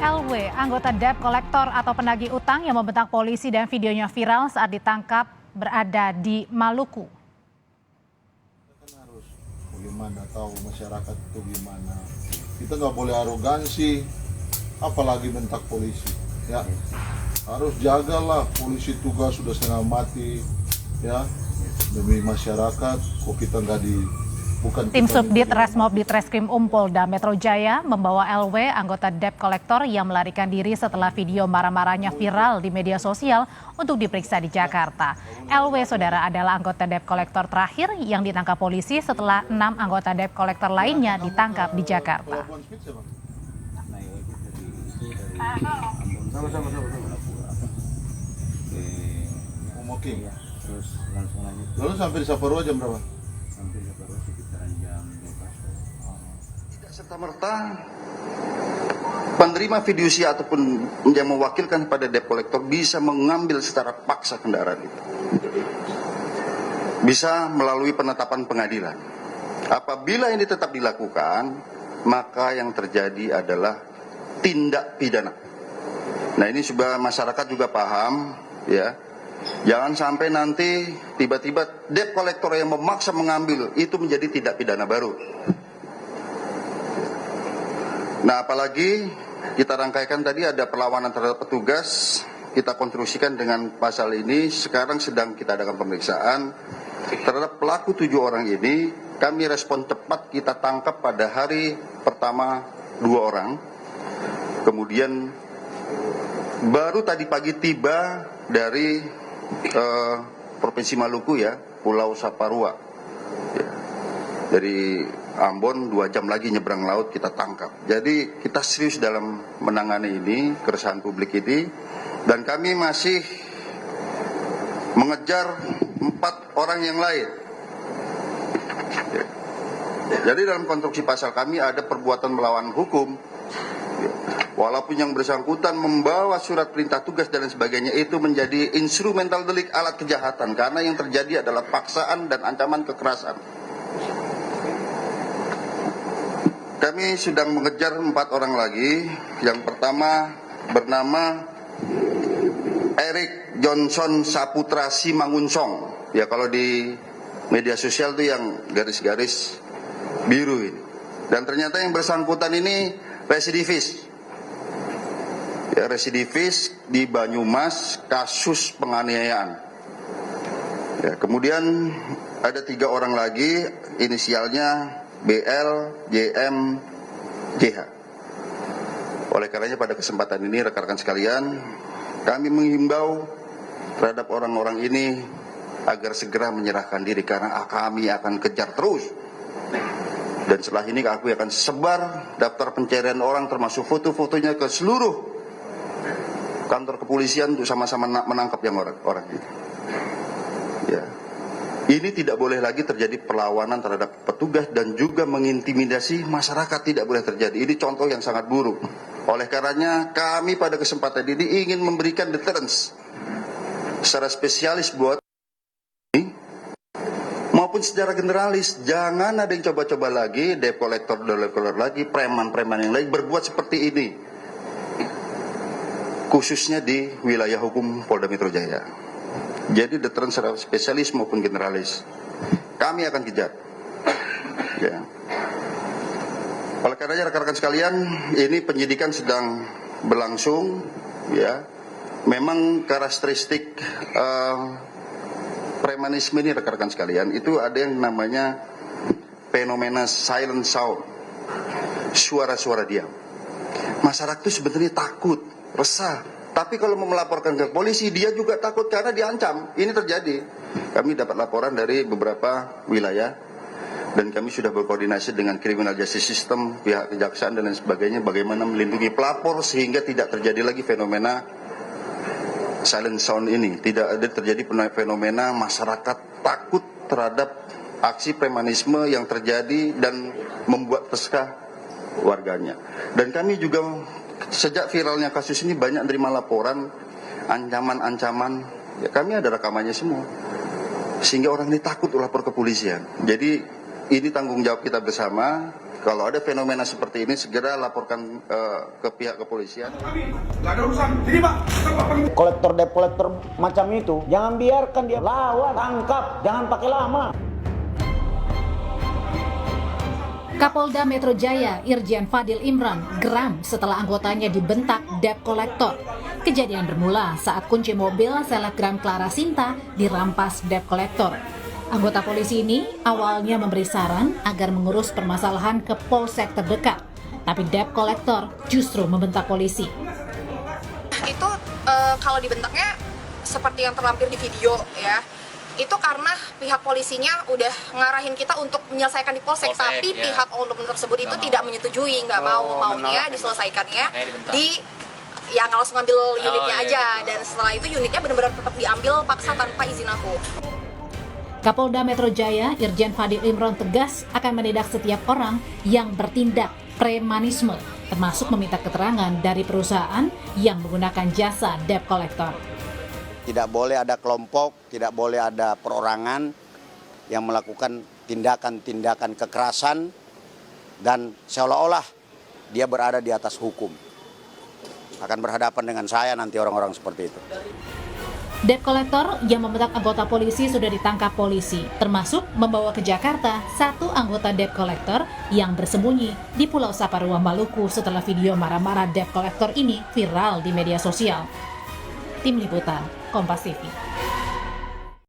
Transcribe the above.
LW, anggota debt collector atau penagih utang yang membentak polisi dan videonya viral saat ditangkap berada di Maluku. Kita harus bagaimana tahu masyarakat itu gimana. Kita nggak boleh arogansi, apalagi bentak polisi. Ya, harus jagalah, polisi tugas sudah setengah mati, ya demi masyarakat. Kok kita nggak bukan Tim Subdit Resmob Ditreskrim Polda Metro Jaya membawa LW, anggota debt collector yang melarikan diri setelah video marah-marahnya viral di media sosial untuk diperiksa di Jakarta. LW, saudara, adalah anggota debt collector terakhir yang ditangkap polisi setelah 6 anggota debt collector lainnya ditangkap di Jakarta. Oke. Terus langsung lanjut. Lalu sampai di Saparua jam berapa? Sampai di Saparua sekitaran jam 12. Tidak serta-merta penerima fidusia ataupun yang mewakilkan pada debt collector bisa mengambil secara paksa kendaraan itu. Bisa melalui penetapan pengadilan. Apabila ini tetap dilakukan, maka yang terjadi adalah tindak pidana. Nah, ini supaya masyarakat juga paham, ya. Jangan sampai nanti tiba-tiba debt collector yang memaksa mengambil itu menjadi tindak pidana baru. Nah, apalagi kita rangkaikan tadi ada perlawanan terhadap petugas, kita konstruksikan dengan pasal ini. Sekarang sedang kita adakan pemeriksaan terhadap pelaku 7 orang ini. Kami respon cepat, kita tangkap pada hari pertama 2 orang. Kemudian baru tadi pagi tiba dari Provinsi Maluku, ya, Pulau Saparua, ya. Dari Ambon 2 jam lagi nyebrang laut kita tangkap. Jadi kita serius dalam menangani ini, keresahan publik ini, dan kami masih mengejar 4 orang yang lain, ya. Jadi dalam konstruksi pasal kami ada perbuatan melawan hukum, ya. Walaupun yang bersangkutan membawa surat perintah tugas dan lain sebagainya itu menjadi instrumental delik, alat kejahatan, karena yang terjadi adalah paksaan dan ancaman kekerasan. Kami sedang mengejar 4 orang lagi. Yang pertama bernama Eric Johnson Saputra Simangunsong. Ya, kalau di media sosial itu yang garis-garis biru ini. Dan ternyata yang bersangkutan ini residivis. Ya, residivis di Banyumas kasus penganiayaan. Ya, kemudian ada 3 orang lagi, inisialnya BL, JM, JH. Oleh karenanya pada kesempatan ini rekan-rekan sekalian, kami menghimbau terhadap orang-orang ini agar segera menyerahkan diri, karena kami akan kejar terus. Dan setelah ini aku akan sebar daftar pencarian orang termasuk foto-fotonya ke seluruh kantor kepolisian untuk sama-sama menangkap yang orang itu. Ya. Ini tidak boleh lagi terjadi perlawanan terhadap petugas dan juga mengintimidasi masyarakat, tidak boleh terjadi. Ini contoh yang sangat buruk. Oleh karenanya kami pada kesempatan ini ingin memberikan deterrence secara spesialis buat ini maupun secara generalis. Jangan ada yang coba-coba lagi, debt collector lagi, preman-preman yang lain berbuat seperti ini, khususnya di wilayah hukum Polda Metro Jaya. Jadi deterrence secara spesialis maupun generalis kami akan kejar, ya. Oleh karenanya rekan-rekan sekalian, ini penyidikan sedang berlangsung, ya. Memang karakteristik premanisme ini rekan-rekan sekalian, itu ada yang namanya fenomena silent sound, suara-suara diam. Masyarakat itu sebenarnya takut, resah. Tapi kalau mau melaporkan ke polisi, dia juga takut karena diancam. Ini terjadi. Kami dapat laporan dari beberapa wilayah, dan kami sudah berkoordinasi dengan criminal justice system, pihak kejaksaan dan lain sebagainya, bagaimana melindungi pelapor sehingga tidak terjadi lagi fenomena silent sound ini. Tidak ada terjadi fenomena masyarakat takut terhadap aksi premanisme yang terjadi dan membuat resah warganya. Dan kami juga sejak viralnya kasus ini banyak menerima laporan ancaman-ancaman, ya, kami ada rekamannya semua, sehingga orang ini takut lapor ke polisian. Jadi ini tanggung jawab kita bersama. Kalau ada fenomena seperti ini segera laporkan ke pihak kepolisian. Kolektor debt kolektor macam itu, jangan biarkan dia lawan, tangkap, jangan pakai lama. Kapolda Metro Jaya Irjen Fadil Imran geram setelah anggotanya dibentak debt kolektor. Kejadian bermula saat kunci mobil selebgram Clara Sinta dirampas debt kolektor. Anggota polisi ini awalnya memberi saran agar mengurus permasalahan ke polsek terdekat, tapi debt kolektor justru membentak polisi. Itu kalau dibentaknya seperti yang terlampir di video ya, itu karena pihak polisinya udah ngarahin kita untuk menyelesaikan di polsek, tapi ya. Pihak oknum tersebut itu tidak menyetujui, nggak maunya diselesaikannya di yang langsung ngambil unitnya aja, dan setelah itu unitnya benar-benar tetap diambil paksa tanpa izin aku. Kapolda Metro Jaya Irjen Fadil Imran tegas akan menindak setiap orang yang bertindak premanisme, termasuk meminta keterangan dari perusahaan yang menggunakan jasa debt collector. Tidak boleh ada kelompok, tidak boleh ada perorangan yang melakukan tindakan-tindakan kekerasan dan seolah-olah dia berada di atas hukum. Akan berhadapan dengan saya nanti orang-orang seperti itu. Debt collector yang membentak anggota polisi sudah ditangkap polisi, termasuk membawa ke Jakarta satu anggota debt collector yang bersembunyi di Pulau Saparua, Maluku setelah video marah-marah debt collector ini viral di media sosial. Tim Liputan, Kompas TV.